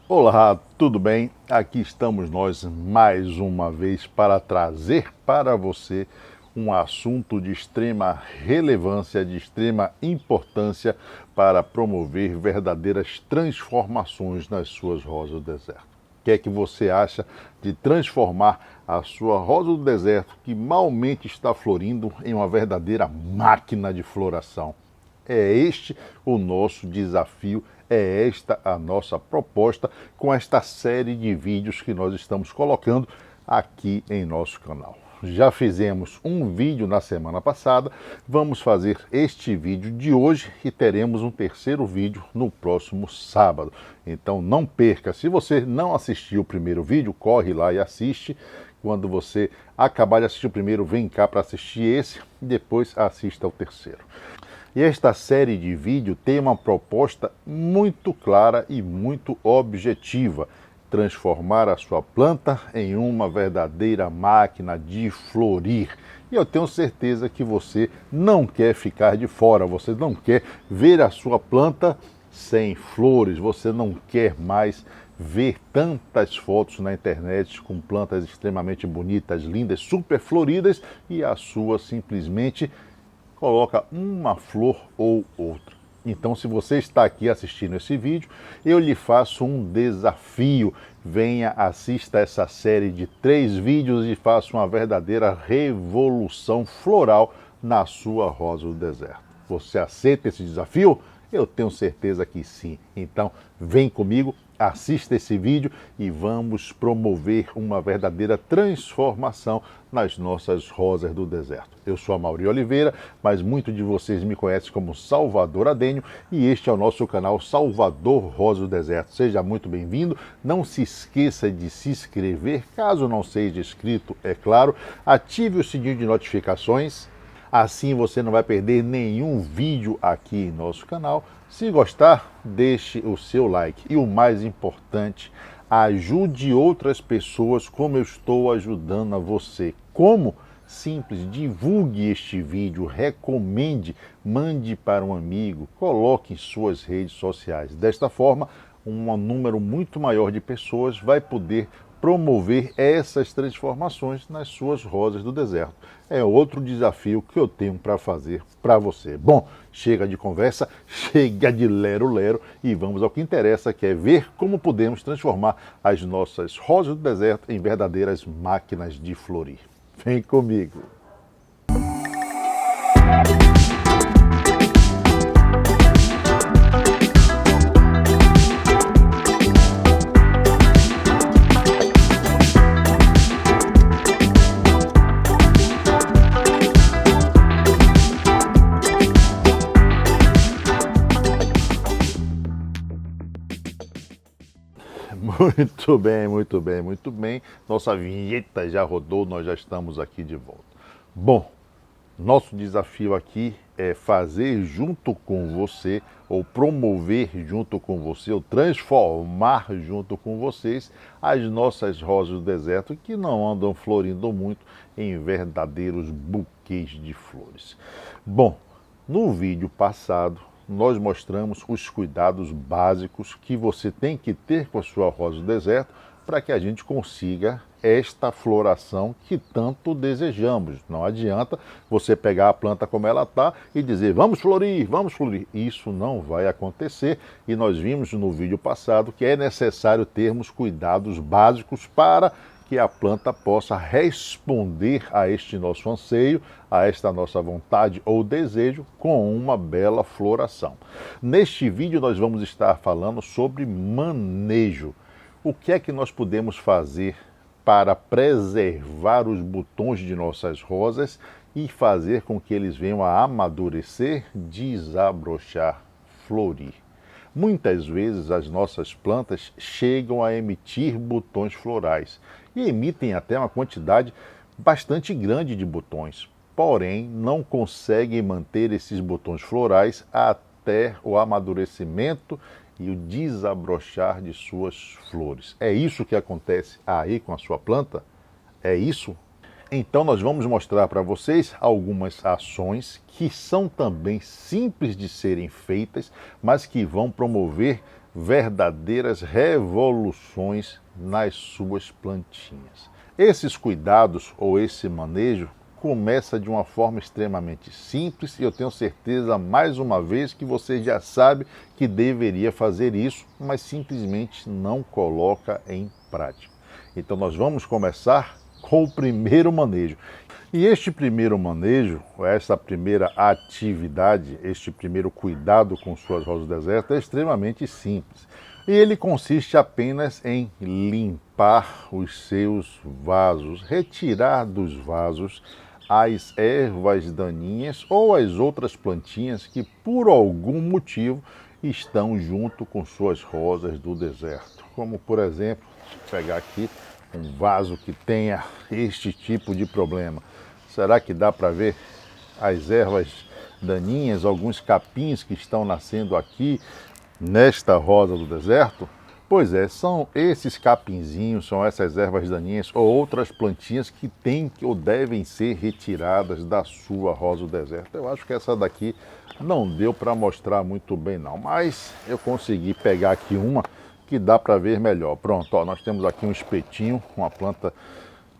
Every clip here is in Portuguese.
Olá, tudo bem? Aqui estamos nós mais uma vez para trazer para você um assunto de extrema relevância, de extrema importância para promover verdadeiras transformações nas suas rosas do deserto. O que é que você acha de transformar a sua rosa do deserto, que malmente está florindo, em uma verdadeira máquina de floração? É este o nosso desafio, é esta a nossa proposta com esta série de vídeos que nós estamos colocando aqui em nosso canal. Já fizemos um vídeo na semana passada, vamos fazer este vídeo de hoje e teremos um terceiro vídeo no próximo sábado. Então não perca, se você não assistiu o primeiro vídeo, corre lá e assiste. Quando você acabar de assistir o primeiro, vem cá para assistir esse e depois assista o terceiro. E esta série de vídeo tem uma proposta muito clara e muito objetiva: transformar a sua planta em uma verdadeira máquina de florir. E eu tenho certeza que você não quer ficar de fora, você não quer ver a sua planta sem flores, você não quer mais ver tantas fotos na internet com plantas extremamente bonitas, lindas, super floridas e a sua simplesmente coloca uma flor ou outra. Então, se você está aqui assistindo esse vídeo, eu lhe faço um desafio. Venha, assista essa série de 3 vídeos e faça uma verdadeira revolução floral na sua rosa do deserto. Você aceita esse desafio? Eu tenho certeza que sim. Então, vem comigo, assista esse vídeo e vamos promover uma verdadeira transformação nas nossas rosas do deserto. Eu sou Amaury Oliveira, mas muitos de vocês me conhecem como Salvador Adênio e este é o nosso canal Salvador Rosa do Deserto. Seja muito bem-vindo, não se esqueça de se inscrever, caso não seja inscrito, é claro, ative o sininho de notificações. Assim você não vai perder nenhum vídeo aqui em nosso canal. Se gostar, deixe o seu like. E o mais importante, ajude outras pessoas como eu estou ajudando a você. Como? Simples, divulgue este vídeo, recomende, mande para um amigo, coloque em suas redes sociais. Desta forma, um número muito maior de pessoas vai poder promover essas transformações nas suas rosas do deserto. É outro desafio que eu tenho para fazer para você. Bom, chega de conversa, chega de lero-lero e vamos ao que interessa, que é ver como podemos transformar as nossas rosas do deserto em verdadeiras máquinas de florir. Vem comigo! Muito bem, muito bem, muito bem. Nossa vinheta já rodou, nós já estamos aqui de volta. Bom, nosso desafio aqui é fazer junto com você, ou promover junto com você, ou transformar junto com vocês as nossas rosas do deserto que não andam florindo muito em verdadeiros buquês de flores. Bom, no vídeo passado, nós mostramos os cuidados básicos que você tem que ter com a sua rosa do deserto para que a gente consiga esta floração que tanto desejamos. Não adianta você pegar a planta como ela está e dizer vamos florir, vamos florir. Isso não vai acontecer e nós vimos no vídeo passado que é necessário termos cuidados básicos para que a planta possa responder a este nosso anseio, a esta nossa vontade ou desejo com uma bela floração. Neste vídeo nós vamos estar falando sobre manejo. O que é que nós podemos fazer para preservar os botões de nossas rosas e fazer com que eles venham a amadurecer, desabrochar, florir? Muitas vezes as nossas plantas chegam a emitir botões florais e emitem até uma quantidade bastante grande de botões, porém não conseguem manter esses botões florais até o amadurecimento e o desabrochar de suas flores. É isso que acontece aí com a sua planta? É isso? Então nós vamos mostrar para vocês algumas ações que são também simples de serem feitas, mas que vão promover verdadeiras revoluções nas suas plantinhas. Esses cuidados ou esse manejo começa de uma forma extremamente simples e eu tenho certeza, mais uma vez, que você já sabe que deveria fazer isso, mas simplesmente não coloca em prática. Então nós vamos começar com o primeiro manejo. E este primeiro manejo, essa primeira atividade, este primeiro cuidado com suas rosas do deserto é extremamente simples. E ele consiste apenas em limpar os seus vasos, retirar dos vasos as ervas daninhas ou as outras plantinhas que por algum motivo estão junto com suas rosas do deserto. Como por exemplo, vou pegar aqui um vaso que tenha este tipo de problema. Será que dá para ver as ervas daninhas, alguns capins que estão nascendo aqui nesta rosa do deserto? Pois é, são esses capinzinhos, são essas ervas daninhas ou outras plantinhas que têm ou devem ser retiradas da sua rosa do deserto. Eu acho que essa daqui não deu para mostrar muito bem não, mas eu consegui pegar aqui uma que dá para ver melhor. Pronto, ó, nós temos aqui um espetinho, uma planta,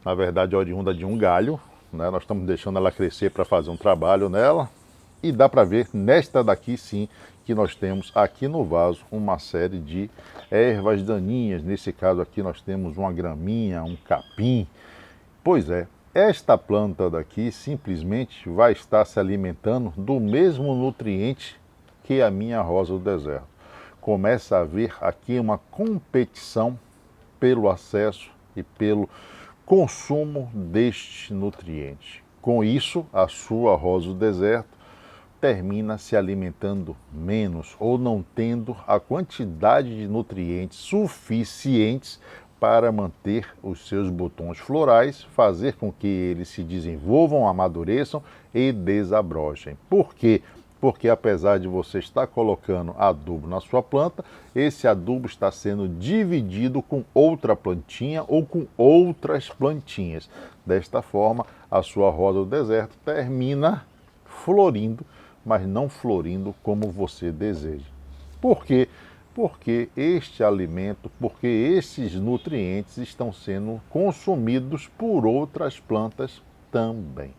na verdade, oriunda de um galho, né? Nós estamos deixando ela crescer para fazer um trabalho nela e dá para ver nesta daqui sim que nós temos aqui no vaso uma série de ervas daninhas. Nesse caso aqui nós temos uma graminha, um capim. Pois é, esta planta daqui simplesmente vai estar se alimentando do mesmo nutriente que a minha rosa do deserto. Começa a haver aqui uma competição pelo acesso e pelo consumo deste nutriente. Com isso, a sua rosa do deserto termina se alimentando menos ou não tendo a quantidade de nutrientes suficientes para manter os seus botões florais, fazer com que eles se desenvolvam, amadureçam e desabrochem. Por quê? Porque apesar de você estar colocando adubo na sua planta, esse adubo está sendo dividido com outra plantinha ou com outras plantinhas. Desta forma, a sua rosa do deserto termina florindo, mas não florindo como você deseja. Por quê? Porque este alimento, porque esses nutrientes estão sendo consumidos por outras plantas também.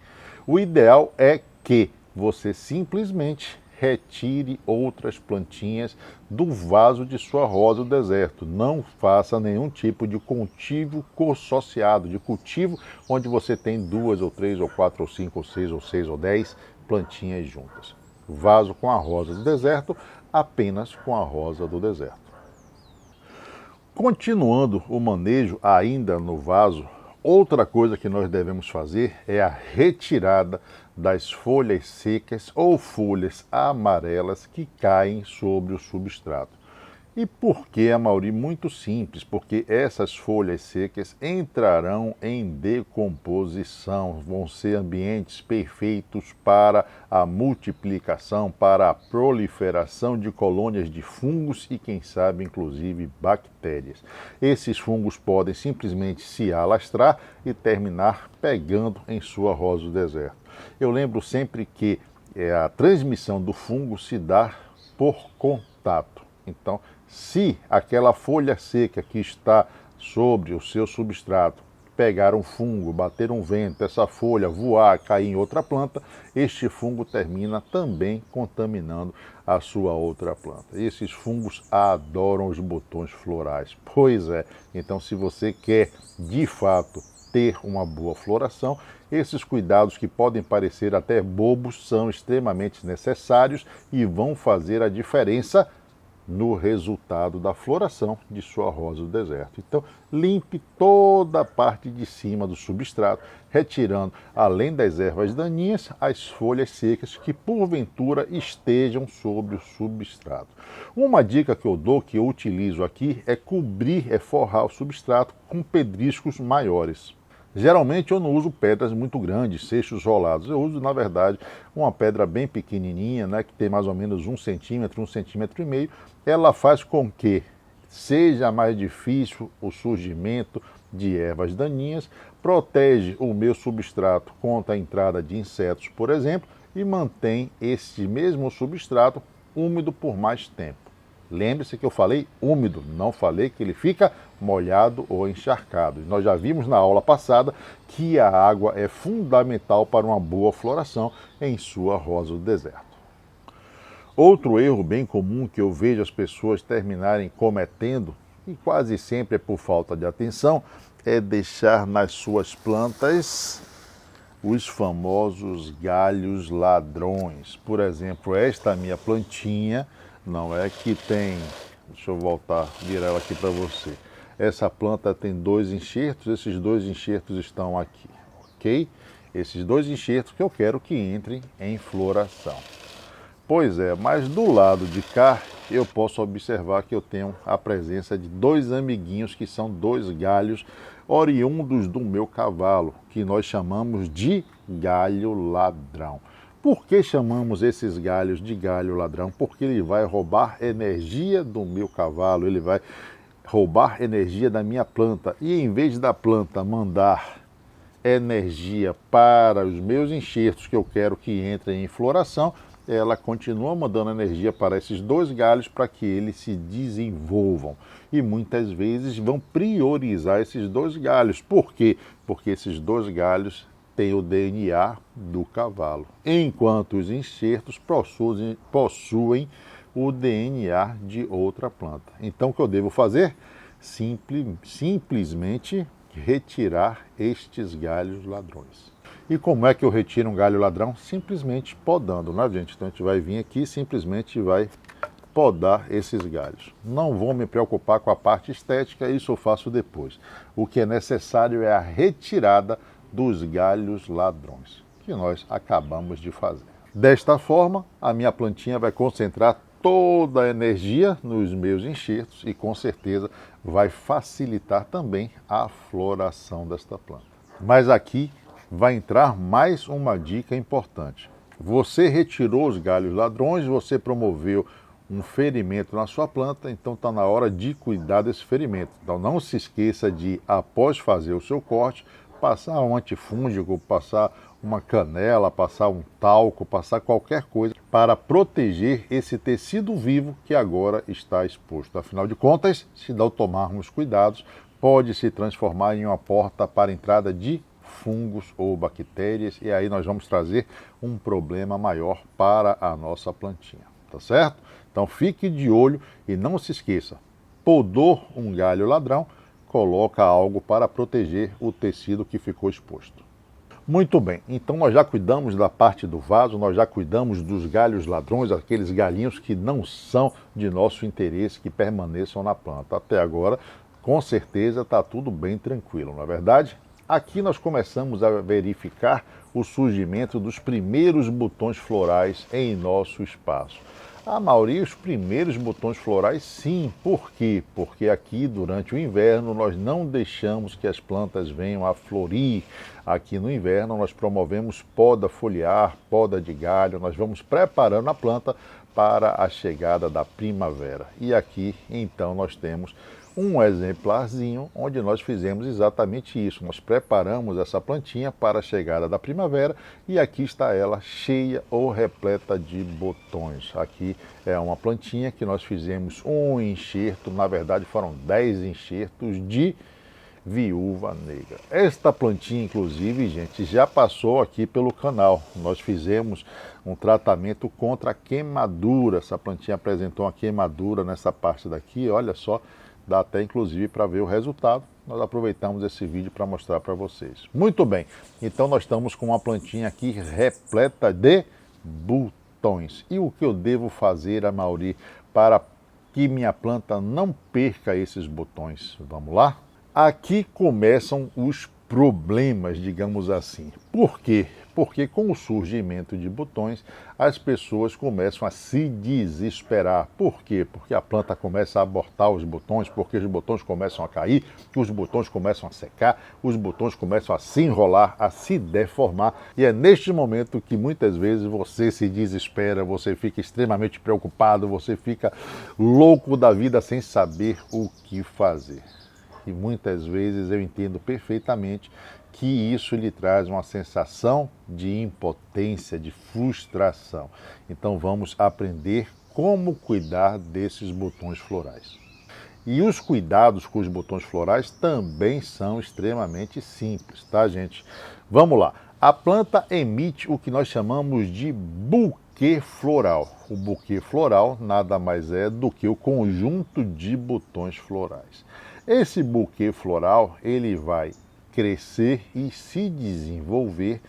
O ideal é que você simplesmente retire outras plantinhas do vaso de sua rosa do deserto. Não faça nenhum tipo de cultivo consociado, de cultivo onde você tem 2 ou 3 ou 4 ou 5 ou 6 ou 6 ou 10 plantinhas juntas. Vaso com a rosa do deserto, apenas com a rosa do deserto. Continuando o manejo ainda no vaso, outra coisa que nós devemos fazer é a retirada das folhas secas ou folhas amarelas que caem sobre o substrato. E por que, Amaury? Muito simples, porque essas folhas secas entrarão em decomposição, vão ser ambientes perfeitos para a multiplicação, para a proliferação de colônias de fungos e, quem sabe, inclusive bactérias. Esses fungos podem simplesmente se alastrar e terminar pegando em sua rosa do deserto. Eu lembro sempre que a transmissão do fungo se dá por contato. Então, se aquela folha seca que está sobre o seu substrato pegar um fungo, bater um vento, essa folha voar, cair em outra planta, este fungo termina também contaminando a sua outra planta. Esses fungos adoram os botões florais. Pois é, então se você quer de fato ter uma boa floração, esses cuidados que podem parecer até bobos são extremamente necessários e vão fazer a diferença no resultado da floração de sua rosa do deserto. Então, limpe toda a parte de cima do substrato, retirando, além das ervas daninhas, as folhas secas que porventura estejam sobre o substrato. Uma dica que eu dou, que eu utilizo aqui, é cobrir, forrar o substrato com pedriscos maiores. Geralmente eu não uso pedras muito grandes, seixos rolados. Eu uso, na verdade, uma pedra bem pequenininha, né, que tem mais ou menos 1 centímetro, 1,5 centímetros. Ela faz com que seja mais difícil o surgimento de ervas daninhas, protege o meu substrato contra a entrada de insetos, por exemplo, e mantém esse mesmo substrato úmido por mais tempo. Lembre-se que eu falei úmido, não falei que ele fica molhado ou encharcado. Nós já vimos na aula passada que a água é fundamental para uma boa floração em sua rosa do deserto. Outro erro bem comum que eu vejo as pessoas terminarem cometendo, e quase sempre é por falta de atenção, é deixar nas suas plantas os famosos galhos ladrões. Por exemplo, esta minha plantinha, não é que tem, deixa eu voltar, virar ela aqui para você. Essa planta tem 2 enxertos, esses 2 enxertos estão aqui, ok? Esses 2 enxertos que eu quero que entrem em floração. Pois é, mas do lado de cá eu posso observar que eu tenho a presença de 2 amiguinhos que são 2 galhos oriundos do meu cavalo, que nós chamamos de galho ladrão. Por que chamamos esses galhos de galho ladrão? Porque ele vai roubar energia do meu cavalo, ele vai roubar energia da minha planta. E em vez da planta mandar energia para os meus enxertos que eu quero que entrem em floração, ela continua mandando energia para esses 2 galhos para que eles se desenvolvam. E muitas vezes vão priorizar esses 2 galhos. Por quê? Porque esses 2 galhos têm o DNA do cavalo, enquanto os enxertos possuem o DNA de outra planta. Então o que eu devo fazer? Simplesmente retirar estes galhos ladrões. E como é que eu retiro um galho ladrão? Simplesmente podando, né, gente? Então a gente vai vir aqui e simplesmente vai podar esses galhos. Não vou me preocupar com a parte estética, isso eu faço depois. O que é necessário é a retirada dos galhos ladrões, que nós acabamos de fazer. Desta forma, a minha plantinha vai concentrar toda a energia nos meus enxertos e com certeza vai facilitar também a floração desta planta. Mas aqui vai entrar mais uma dica importante. Você retirou os galhos ladrões, você promoveu um ferimento na sua planta, então está na hora de cuidar desse ferimento. Então não se esqueça de, após fazer o seu corte, passar um antifúngico, passar uma canela, passar um talco, passar qualquer coisa para proteger esse tecido vivo que agora está exposto. Afinal de contas, se não tomarmos cuidados, pode se transformar em uma porta para a entrada de fungos ou bactérias, e aí nós vamos trazer um problema maior para a nossa plantinha, tá certo? Então fique de olho e não se esqueça, podou um galho ladrão, coloca algo para proteger o tecido que ficou exposto. Muito bem, então nós já cuidamos da parte do vaso, nós já cuidamos dos galhos ladrões, aqueles galhinhos que não são de nosso interesse, que permaneçam na planta. Até agora, com certeza, está tudo bem tranquilo, não é verdade? Aqui nós começamos a verificar o surgimento dos primeiros botões florais em nosso espaço. A maioria, os primeiros botões florais, sim. Por quê? Porque aqui, durante o inverno, nós não deixamos que as plantas venham a florir. Aqui no inverno, nós promovemos poda foliar, poda de galho, nós vamos preparando a planta para a chegada da primavera. E aqui, então, nós temos um exemplarzinho onde nós fizemos exatamente isso. Nós preparamos essa plantinha para a chegada da primavera e aqui está ela cheia ou repleta de botões. Aqui é uma plantinha que nós fizemos um enxerto, na verdade foram 10 enxertos de viúva negra. Esta plantinha, inclusive, gente, já passou aqui pelo canal. Nós fizemos um tratamento contra a queimadura. Essa plantinha apresentou uma queimadura nessa parte daqui, olha só. Dá até inclusive para ver o resultado. Nós aproveitamos esse vídeo para mostrar para vocês. Muito bem, então nós estamos com uma plantinha aqui repleta de botões. E o que eu devo fazer, Amaury, para que minha planta não perca esses botões? Vamos lá? Aqui começam os problemas, digamos assim. Por quê? Porque com o surgimento de botões, as pessoas começam a se desesperar. Por quê? Porque a planta começa a abortar os botões, porque os botões começam a cair, os botões começam a secar, os botões começam a se enrolar, a se deformar. E é neste momento que muitas vezes você se desespera, você fica extremamente preocupado, você fica louco da vida sem saber o que fazer. E muitas vezes eu entendo perfeitamente que isso lhe traz uma sensação de impotência, de frustração. Então vamos aprender como cuidar desses botões florais. E os cuidados com os botões florais também são extremamente simples, tá, gente? Vamos lá. A planta emite o que nós chamamos de buquê floral. O buquê floral nada mais é do que o conjunto de botões florais. Esse buquê floral, ele vai crescer e se desenvolver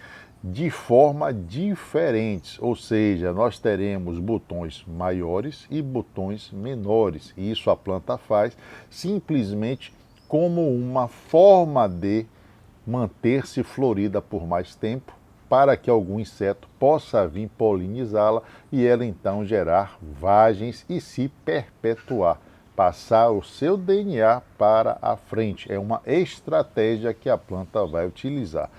de forma diferente, ou seja, nós teremos botões maiores e botões menores. E isso a planta faz simplesmente como uma forma de manter-se florida por mais tempo, para que algum inseto possa vir polinizá-la e ela então gerar vagens e se perpetuar, passar o seu DNA para a frente. É uma estratégia que a planta vai utilizar.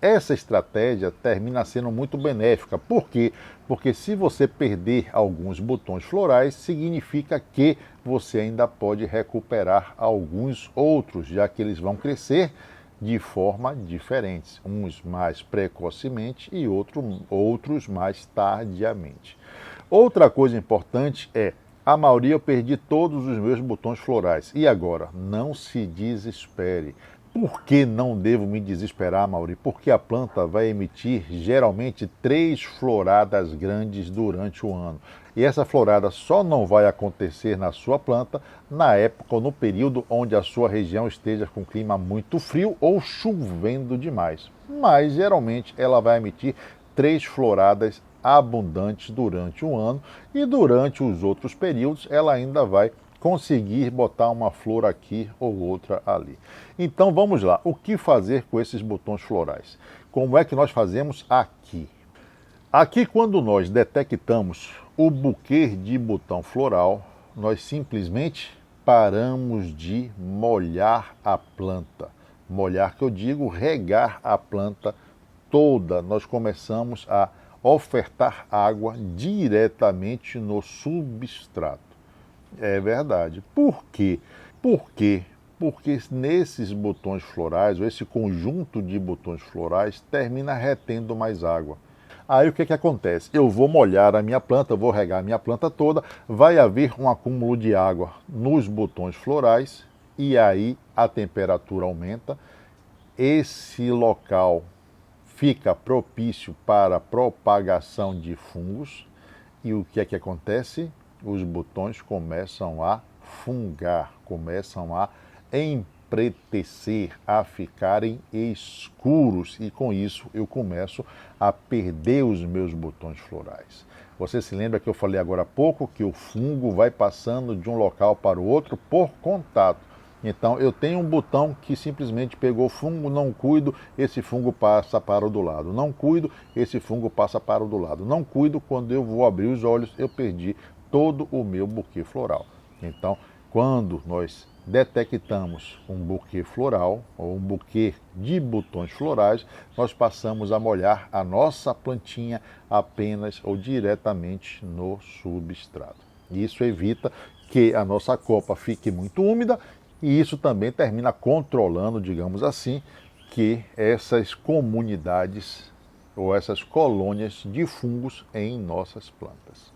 Essa estratégia termina sendo muito benéfica. Por quê? Porque se você perder alguns botões florais, significa que você ainda pode recuperar alguns outros, já que eles vão crescer de forma diferente, uns mais precocemente e outros mais tardiamente. Outra coisa importante é, a maioria eu perdi todos os meus botões florais. E agora? Não se desespere. Por que não devo me desesperar, Mauri? Porque a planta vai emitir geralmente 3 floradas grandes durante o ano. E essa florada só não vai acontecer na sua planta na época ou no período onde a sua região esteja com clima muito frio ou chovendo demais. Mas geralmente ela vai emitir 3 floradas abundantes durante o ano e durante os outros períodos ela ainda vai conseguir botar uma flor aqui ou outra ali. Então vamos lá, o que fazer com esses botões florais? Como é que nós fazemos aqui? Aqui, quando nós detectamos o buquê de botão floral, nós simplesmente paramos de molhar a planta. Molhar, que eu digo, regar a planta toda. Nós começamos a ofertar água diretamente no substrato. É verdade. Por quê? Porque nesses botões florais, ou esse conjunto de botões florais, termina retendo mais água. Aí o que acontece? Eu vou molhar a minha planta, vou regar a minha planta toda, vai haver um acúmulo de água nos botões florais e aí a temperatura aumenta, esse local fica propício para a propagação de fungos e o que acontece? Os botões começam a fungar, começam a empretecer, a ficarem escuros e com isso eu começo a perder os meus botões florais. Você se lembra que eu falei agora há pouco que o fungo vai passando de um local para o outro por contato. Então eu tenho um botão que simplesmente pegou fungo, não cuido, esse fungo passa para o do lado. Não cuido, esse fungo passa para o do lado. Não cuido, quando eu vou abrir os olhos, eu perdi todo o meu buquê floral. Então, quando nós detectamos um buquê floral ou um buquê de botões florais, nós passamos a molhar a nossa plantinha apenas ou diretamente no substrato. Isso evita que a nossa copa fique muito úmida e isso também termina controlando, digamos assim, que essas comunidades ou essas colônias de fungos em nossas plantas.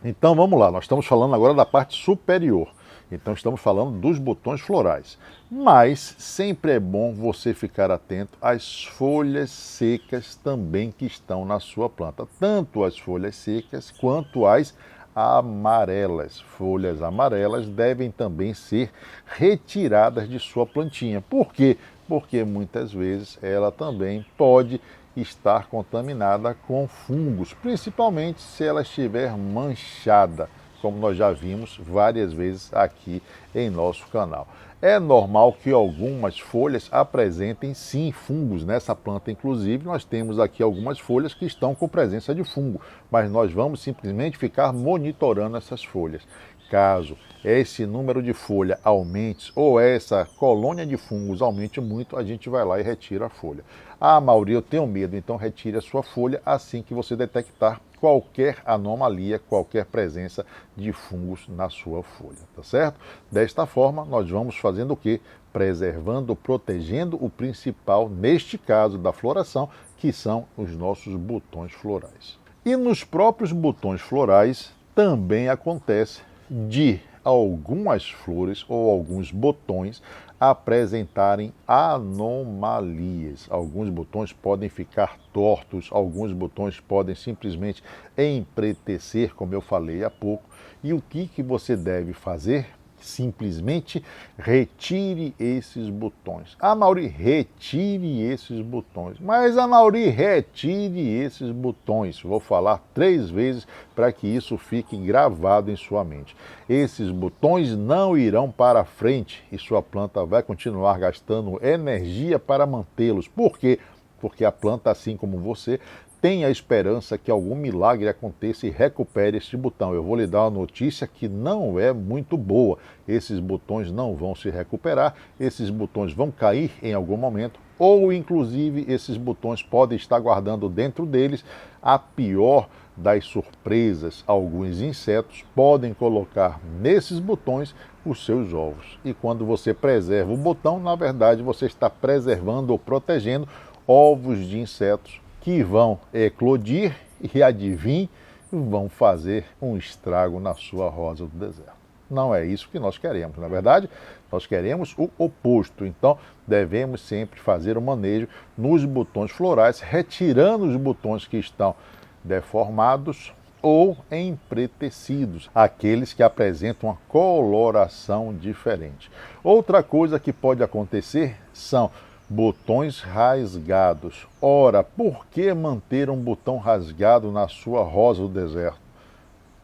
Então vamos lá, nós estamos falando agora da parte superior. Então estamos falando dos botões florais. Mas sempre é bom você ficar atento às folhas secas também que estão na sua planta. Tanto as folhas secas quanto as amarelas. Folhas amarelas devem também ser retiradas de sua plantinha. Por quê? Porque muitas vezes ela também pode estar contaminada com fungos, principalmente se ela estiver manchada, como nós já vimos várias vezes aqui em nosso canal. É normal que algumas folhas apresentem sim fungos nessa planta, inclusive nós temos aqui algumas folhas que estão com presença de fungo, mas nós vamos simplesmente ficar monitorando essas folhas. Caso esse número de folha aumente ou essa colônia de fungos aumente muito, a gente vai lá e retira a folha. Ah, Mauri, eu tenho medo, então retire a sua folha assim que você detectar qualquer anomalia, qualquer presença de fungos na sua folha, tá certo? Desta forma, nós vamos fazendo o quê? Preservando, protegendo o principal, neste caso da floração, que são os nossos botões florais. E nos próprios botões florais também acontece de algumas flores ou alguns botões apresentarem anomalias. Alguns botões podem ficar tortos, alguns botões podem simplesmente empretecer, como eu falei há pouco. E o que você deve fazer? Simplesmente retire esses botões. Mauri, retire esses botões. Mas, Mauri, retire esses botões. Vou falar 3 vezes para que isso fique gravado em sua mente. Esses botões não irão para frente e sua planta vai continuar gastando energia para mantê-los. Por quê? Porque a planta, assim como você, tem a esperança que algum milagre aconteça e recupere este botão. Eu vou lhe dar uma notícia que não é muito boa. Esses botões não vão se recuperar, esses botões vão cair em algum momento, ou inclusive esses botões podem estar guardando dentro deles a pior das surpresas. Alguns insetos podem colocar nesses botões os seus ovos. E quando você preserva o botão, na verdade você está preservando ou protegendo ovos de insetos que vão eclodir e, adivinhe, vão fazer um estrago na sua rosa do deserto. Não é isso que nós queremos, na verdade, nós queremos o oposto. Então, devemos sempre fazer o manejo nos botões florais, retirando os botões que estão deformados ou empretecidos, aqueles que apresentam uma coloração diferente. Outra coisa que pode acontecer são botões rasgados. Ora, por que manter um botão rasgado na sua rosa do deserto?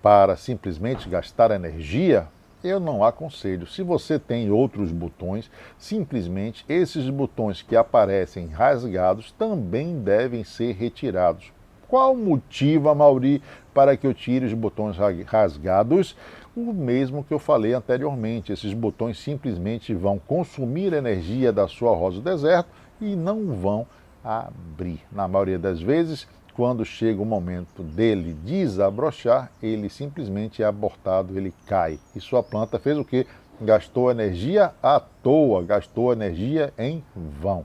Para simplesmente gastar energia? Eu não aconselho. Se você tem outros botões, simplesmente esses botões que aparecem rasgados também devem ser retirados. Qual o motivo, Mauri, para que eu tire os botões rasgados? O mesmo que eu falei anteriormente. Esses botões simplesmente vão consumir energia da sua rosa do deserto e não vão abrir. Na maioria das vezes, quando chega o momento dele desabrochar, ele simplesmente é abortado, ele cai. E sua planta fez o quê? Gastou energia à toa, gastou energia em vão.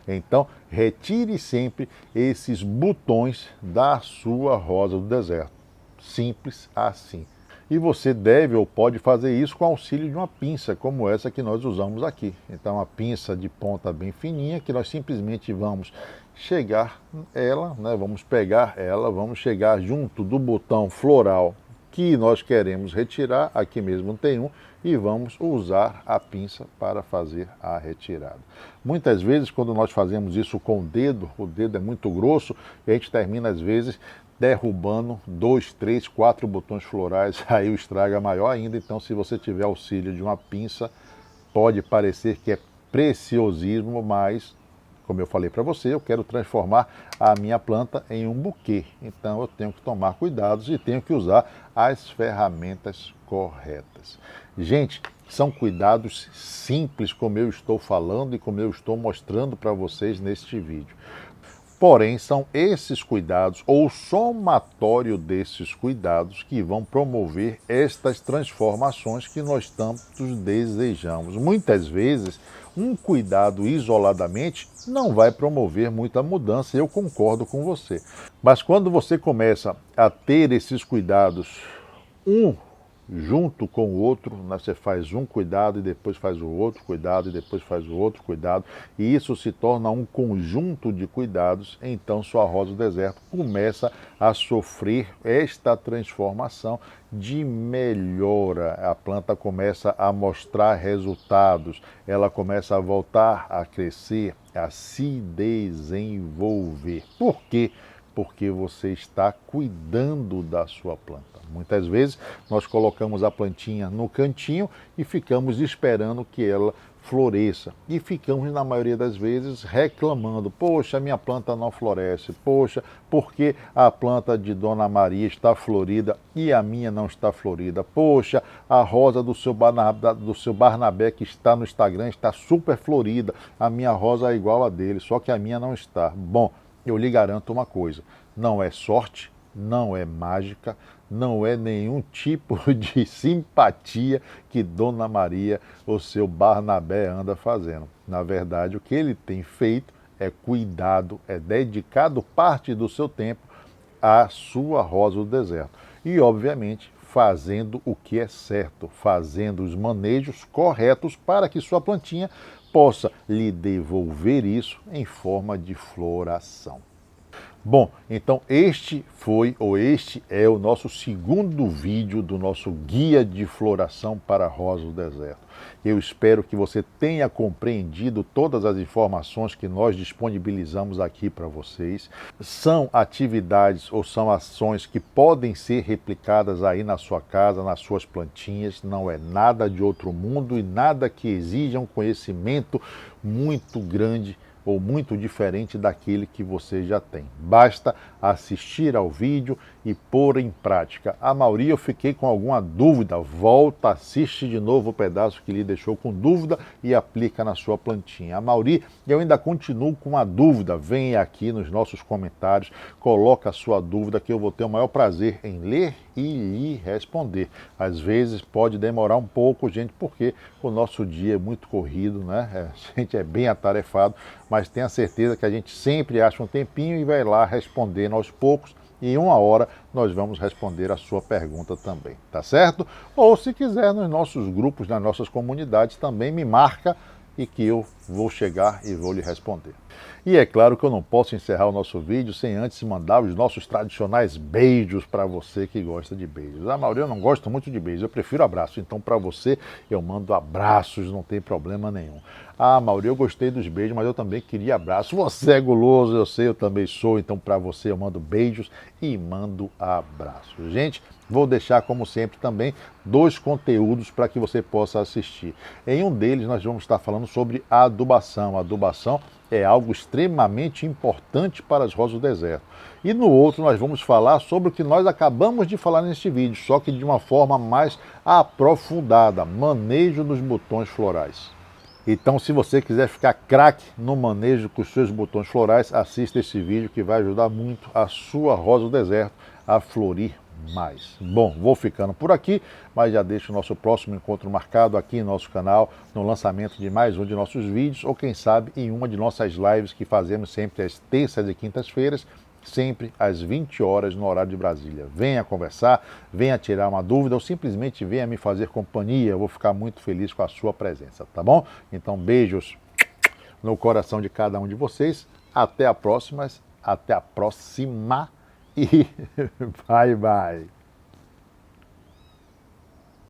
Então, retire sempre esses botões da sua rosa do deserto. Simples assim. E você deve ou pode fazer isso com o auxílio de uma pinça, como essa que nós usamos aqui. Então, uma pinça de ponta bem fininha, que nós simplesmente vamos chegar ela, vamos pegar ela, vamos chegar junto do botão floral que nós queremos retirar, aqui mesmo tem um, e vamos usar a pinça para fazer a retirada. Muitas vezes, quando nós fazemos isso com o dedo é muito grosso, e a gente termina, às vezes, derrubando 2, 3, 4 botões florais, aí o estrago é maior ainda. Então, se você tiver auxílio de uma pinça, pode parecer que é preciosismo, mas, como eu falei para você, eu quero transformar a minha planta em um buquê. Então, eu tenho que tomar cuidados e tenho que usar as ferramentas corretas. Gente, são cuidados simples, como eu estou falando e como eu estou mostrando para vocês neste vídeo. Porém, são esses cuidados, ou o somatório desses cuidados, que vão promover estas transformações que nós tanto desejamos. Muitas vezes, um cuidado isoladamente não vai promover muita mudança, eu concordo com você. Mas quando você começa a ter esses cuidados, junto com o outro, você faz um cuidado e depois faz o outro cuidado e depois faz o outro cuidado, e isso se torna um conjunto de cuidados. Então sua rosa do deserto começa a sofrer esta transformação de melhora. A planta começa a mostrar resultados, ela começa a voltar a crescer, a se desenvolver. Por quê? Porque você está cuidando da sua planta. Muitas vezes nós colocamos a plantinha no cantinho e ficamos esperando que ela floresça. E ficamos, na maioria das vezes, reclamando: poxa, minha planta não floresce, poxa, porque a planta de Dona Maria está florida e a minha não está florida, poxa, a rosa do seu Barnabé que está no Instagram está super florida, a minha rosa é igual a dele, só que a minha não está. Bom, eu lhe garanto uma coisa, não é sorte, não é mágica, não é nenhum tipo de simpatia que Dona Maria ou seu Barnabé anda fazendo. Na verdade, o que ele tem feito é cuidado, é dedicado parte do seu tempo à sua rosa do deserto. E, obviamente, fazendo o que é certo, fazendo os manejos corretos para que sua plantinha possa lhe devolver isso em forma de floração. Bom, então este é o nosso segundo vídeo do nosso guia de floração para rosa do deserto. Eu espero que você tenha compreendido todas as informações que nós disponibilizamos aqui para vocês. São atividades ou são ações que podem ser replicadas aí na sua casa, nas suas plantinhas. Não é nada de outro mundo e nada que exija um conhecimento muito grande ou muito diferente daquele que você já tem. Basta assistir ao vídeo e pôr em prática. A maioria eu fiquei com alguma dúvida, volta, assiste de novo o pedaço que lhe deixou com dúvida e aplica na sua plantinha. A maioria eu ainda continuo com uma dúvida, vem aqui nos nossos comentários, coloca a sua dúvida que eu vou ter o maior prazer em ler e lhe responder. Às vezes pode demorar um pouco, gente, porque o nosso dia é muito corrido, né? A gente é bem atarefado, mas tenha certeza que a gente sempre acha um tempinho e vai lá respondendo aos poucos. E em 1 hora nós vamos responder a sua pergunta também, tá certo? Ou se quiser nos nossos grupos, nas nossas comunidades, também me marca e que eu vou chegar e vou lhe responder. E é claro que eu não posso encerrar o nosso vídeo sem antes mandar os nossos tradicionais beijos para você que gosta de beijos. A maioria eu não gosto muito de beijos, eu prefiro abraço. Então para você eu mando abraços, não tem problema nenhum. Ah, Mauri, eu gostei dos beijos, mas eu também queria abraço. Você é guloso, eu sei, eu também sou. Então para você eu mando beijos e mando abraços. Gente, vou deixar, como sempre, também 2 conteúdos para que você possa assistir. Em um deles, nós vamos estar falando sobre a adubação. A adubação é algo extremamente importante para as rosas do deserto. E no outro, nós vamos falar sobre o que nós acabamos de falar neste vídeo, só que de uma forma mais aprofundada, manejo dos botões florais. Então, se você quiser ficar craque no manejo com os seus botões florais, assista esse vídeo que vai ajudar muito a sua rosa do deserto a florir mais. Bom, vou ficando por aqui, mas já deixo o nosso próximo encontro marcado aqui no nosso canal, no lançamento de mais um de nossos vídeos, ou quem sabe em uma de nossas lives que fazemos sempre às terças e quintas-feiras, sempre às 20 horas no horário de Brasília. Venha conversar, venha tirar uma dúvida ou simplesmente venha me fazer companhia. Eu vou ficar muito feliz com a sua presença, tá bom? Então, beijos no coração de cada um de vocês. Até a próxima e bye bye.